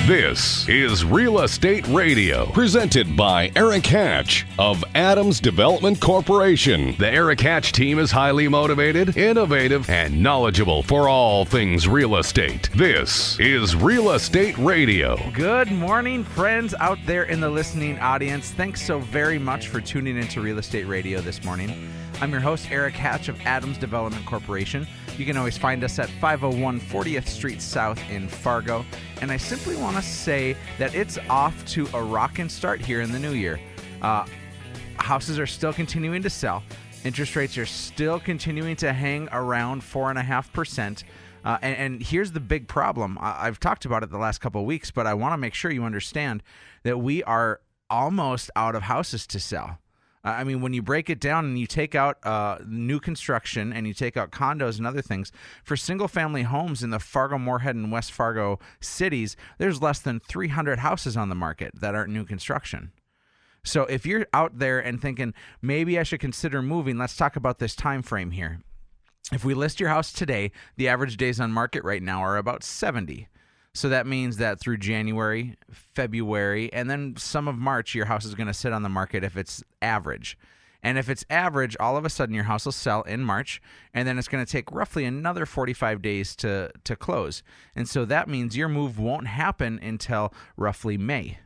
This is Real Estate Radio, presented by Eric Hatch of Adams Development Corporation. The Eric Hatch team is highly motivated, innovative, and knowledgeable for all things real estate. This is Real Estate Radio. Good morning, friends out there in the listening audience. Thanks so very much for tuning into Real Estate Radio this morning. I'm your host, Eric Hatch of Adams Development Corporation. You can always find us at 501 40th Street South in Fargo. And I simply want to say that it's off to a rockin' start here in the new year. Houses are still continuing to sell. Interest rates are still continuing to hang around 4.5%. And here's the big problem. I've talked about it the last couple of weeks, but I want to make sure you understand that we are almost out of houses to sell. I mean, when you break it down and you take out new construction and you take out condos and other things, for single-family homes in the Fargo, Moorhead, and West Fargo cities, there's less than 300 houses on the market that aren't new construction. So if you're out there and thinking, maybe I should consider moving, let's talk about this time frame here. If we list your house today, the average days on market right now are about 70. So that means that through January, February, and then some of March, your house is going to sit on the market if it's average. And if it's average, all of a sudden your house will sell in March, and then it's going to take roughly another 45 days to close. And so that means your move won't happen until roughly May.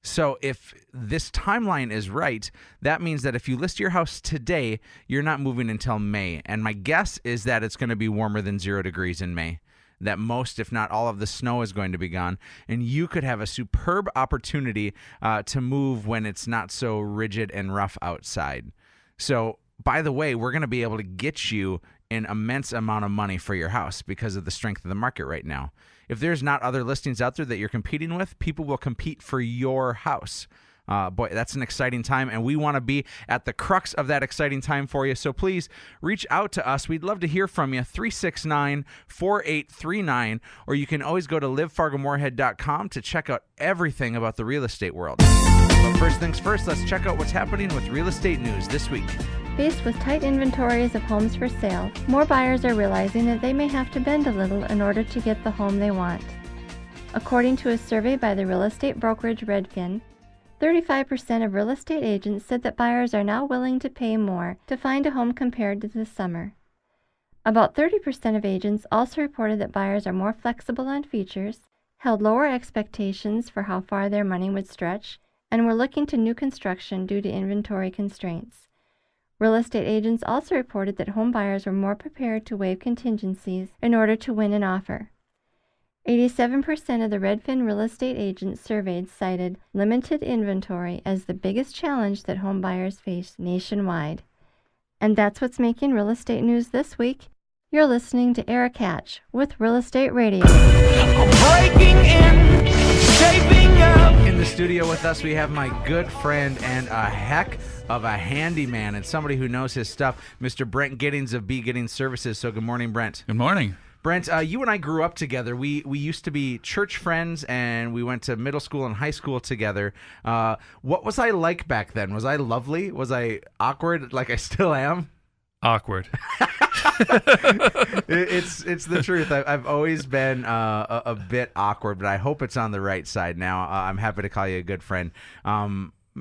So if this timeline is right, that means that if you list your house today, you're not moving until May. And my guess is that it's going to be warmer than 0 degrees in May. That most, if not all, of the snow is going to be gone, and you could have a superb opportunity to move when it's not so rigid and rough outside. So, by the way, we're going to be able to get you an immense amount of money for your house because of the strength of the market right now. If there's not other listings out there that you're competing with, people will compete for your house. Boy, that's an exciting time, and we want to be at the crux of that exciting time for you. So please reach out to us. We'd love to hear from you, 369-4839, or you can always go to livefargomoorhead.com to check out everything about the real estate world. But first things first, let's check out what's happening with real estate news this week. Faced with tight inventories of homes for sale, more buyers are realizing that they may have to bend a little in order to get the home they want. According to a survey by the real estate brokerage Redfin, 35% of real estate agents said that buyers are now willing to pay more to find a home compared to this summer. About 30% of agents also reported that buyers are more flexible on features, held lower expectations for how far their money would stretch, and were looking to new construction due to inventory constraints. Real estate agents also reported that home buyers were more prepared to waive contingencies in order to win an offer. 87% of the Redfin real estate agents surveyed cited limited inventory as the biggest challenge that home buyers face nationwide. And that's what's making real estate news this week. You're listening to Eric Hatch with Real Estate Radio. Breaking in, shaping up. In the studio with us, we have my good friend and a heck of a handyman and somebody who knows his stuff, Mr. Brent Giddings of B. Giddings Services. So good morning, Brent. Good morning. Brent, you and I grew up together. We used to be church friends, and we went to middle school and high school together. What was I like back then? Was I lovely? Was I awkward like I still am? Awkward. It's the truth. I've always been a bit awkward, but I hope it's on the right side now. I'm happy to call you a good friend.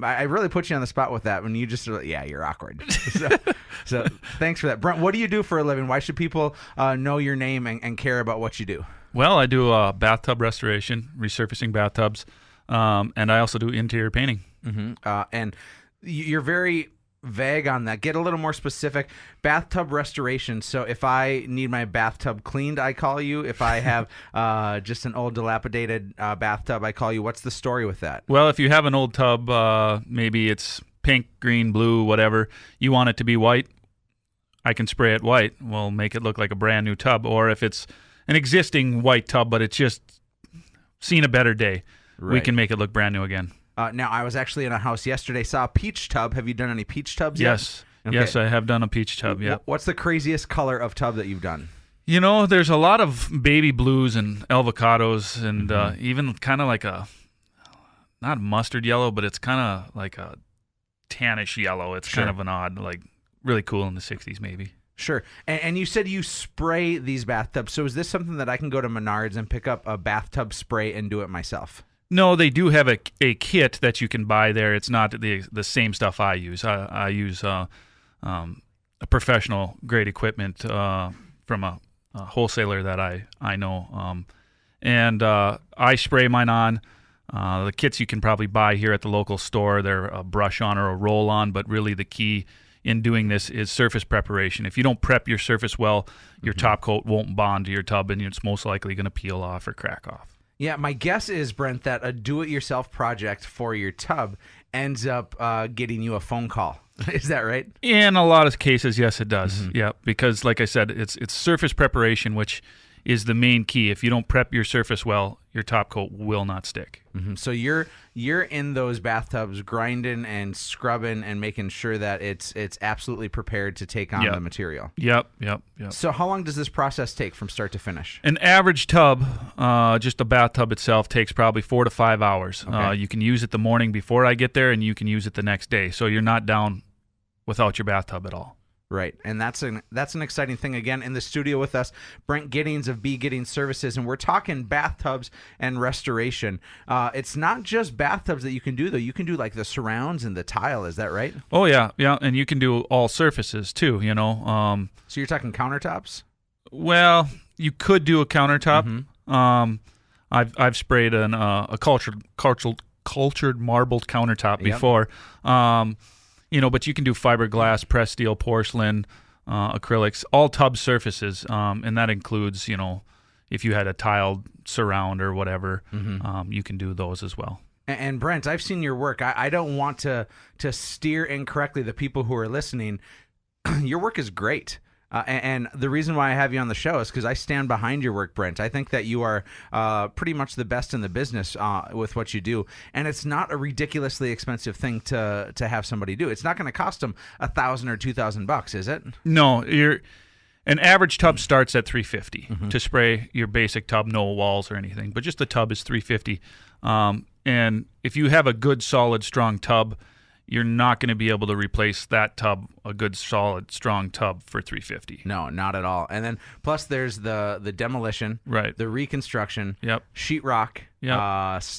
I really put you on the spot with that when you just, yeah, you're awkward. So thanks for that. Brent, what do you do for a living? Why should people know your name and care about what you do? Well, I do bathtub restoration, resurfacing bathtubs, and I also do interior painting. Mm-hmm. And you're very vague on that. Get a little more specific. Bathtub restoration. So if I need my bathtub cleaned, I call you. If I have just an old dilapidated bathtub, I call you. What's the story with that? Well, if you have an old tub, maybe it's pink, green, blue, whatever, you want it to be white, I can spray it white. We'll make it look like a brand new tub. Or if it's an existing white tub, but it's just seen a better day, we can make it look brand new again. Now, I was actually in a house yesterday, saw a peach tub. Have you done any peach tubs yet? Yes. Okay. Yes, I have done a peach tub, yeah. What's the craziest color of tub that you've done? You know, there's a lot of baby blues and avocados and even kind of like a, not mustard yellow, but it's kind of like a tannish yellow. It's kind of an odd, like really cool in the 60s maybe. Sure. And you said you spray these bathtubs. So is this something that I can go to Menards and pick up a bathtub spray and do it myself? No, they do have a kit that you can buy there. It's not the same stuff I use. I use a professional grade equipment from a wholesaler that I know, and I spray mine on. The kits you can probably buy here at the local store. They're a brush on or a roll on, but really the key in doing this is surface preparation. If you don't prep your surface well, your top coat won't bond to your tub, and it's most likely going to peel off or crack off. Yeah, my guess is, Brent, that a do-it-yourself project for your tub ends up getting you a phone call. Is that right? In a lot of cases, yes, it does. Yeah, because like I said, it's surface preparation, which is the main key. If you don't prep your surface well, your top coat will not stick. So you're in those bathtubs grinding and scrubbing and making sure that it's absolutely prepared to take on the material. Yep. So how long does this process take from start to finish? An average tub, just a bathtub itself, takes probably 4 to 5 hours. Okay. You can use it the morning before I get there, and you can use it the next day. So you're not down without your bathtub at all. Right, and that's an exciting thing. Again, in the studio with us, Brent Giddings of B. Giddings Services, and we're talking bathtubs and restoration. It's not just bathtubs that you can do, though. You can do like the surrounds and the tile. Is that right? Oh yeah, and you can do all surfaces too. So you're talking countertops? Well, you could do a countertop. I've sprayed a cultured marbled countertop before. But you can do fiberglass, pressed steel, porcelain, acrylics, all tub surfaces, and that includes, if you had a tiled surround or whatever, you can do those as well. And Brent, I've seen your work. I don't want to steer incorrectly the people who are listening. Your work is great. And the reason why I have you on the show is because I stand behind your work, Brent. I think that you are pretty much the best in the business with what you do. And it's not a ridiculously expensive thing to have somebody do. It's not going to cost them $1,000 or $2,000, is it? No, an average tub starts at $350 to spray your basic tub, no walls or anything. But just the tub is $350. And if you have a good, solid, strong tub, you're not going to be able to replace that tub, a good, solid, strong tub, for $350. No, not at all. And then plus there's the demolition, right? The reconstruction, sheetrock,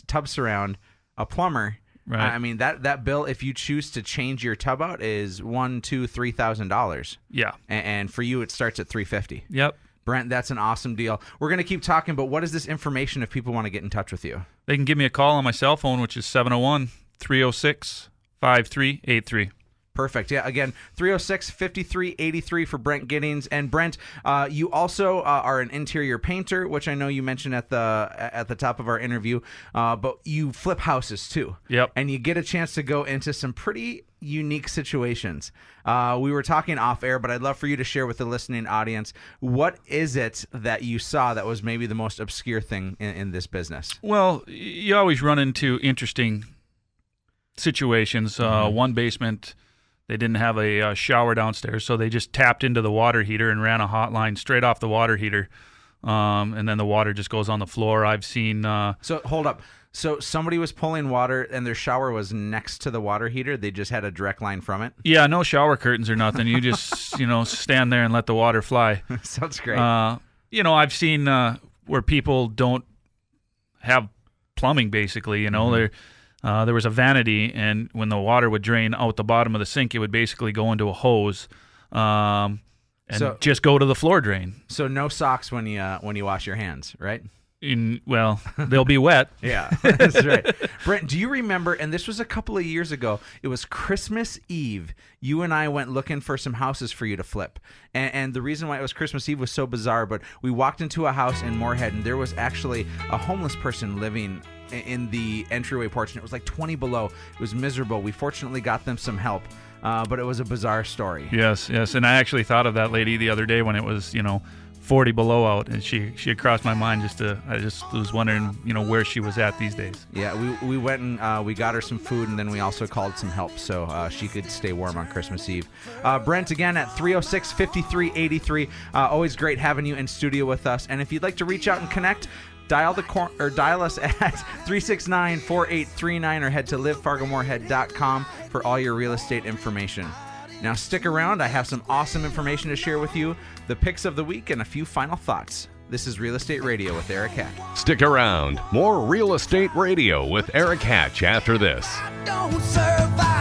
tub surround, a plumber. Right. I mean that bill, if you choose to change your tub out, is $1,000-$3,000. Yeah. And for you, it starts at $350. Yep. Brent, that's an awesome deal. We're going to keep talking, but what is this information if people want to get in touch with you? They can give me a call on my cell phone, which is 701-306-5383. Perfect. Yeah, again, 306-5383 for Brent Giddings. And Brent, you also are an interior painter, which I know you mentioned at the top of our interview, but you flip houses too. Yep. And you get a chance to go into some pretty unique situations. We were talking off air, but I'd love for you to share with the listening audience, what is it that you saw that was maybe the most obscure thing in this business? Well, you always run into interesting situations. One basement, they didn't have a shower downstairs, so they just tapped into the water heater and ran a hot line straight off the water heater, and then the water just goes on the floor. I've seen... So hold up. So somebody was pulling water and their shower was next to the water heater? They just had a direct line from it? Yeah, no shower curtains or nothing. You just stand there and let the water fly. Sounds great. I've seen where people don't have plumbing, basically. There was a vanity, and when the water would drain out the bottom of the sink, it would basically go into a hose and just go to the floor drain. So no socks when you wash your hands, right? They'll be wet. Yeah, that's right. Brent, do you remember, and this was a couple of years ago, it was Christmas Eve, you and I went looking for some houses for you to flip. And the reason why it was Christmas Eve was so bizarre, but we walked into a house in Moorhead, and there was actually a homeless person living in the entryway porch, and it was like 20 below. It was miserable. We fortunately got them some help, but it was a bizarre story. Yes, and I actually thought of that lady the other day when it was, 40 below out, and she had crossed my mind. I just was wondering, where she was at these days. Yeah, we went and we got her some food, and then we also called some help so she could stay warm on Christmas Eve. Brent, again, at 306-5383. Always great having you in studio with us. And if you'd like to reach out and connect, dial us at 369-4839 or head to livefargomoorhead.com for all your real estate information. Now stick around. I have some awesome information to share with you, the picks of the week, and a few final thoughts. This is Real Estate Radio with Eric Hatch. Stick around. More Real Estate Radio with Eric Hatch after this. Don't survive.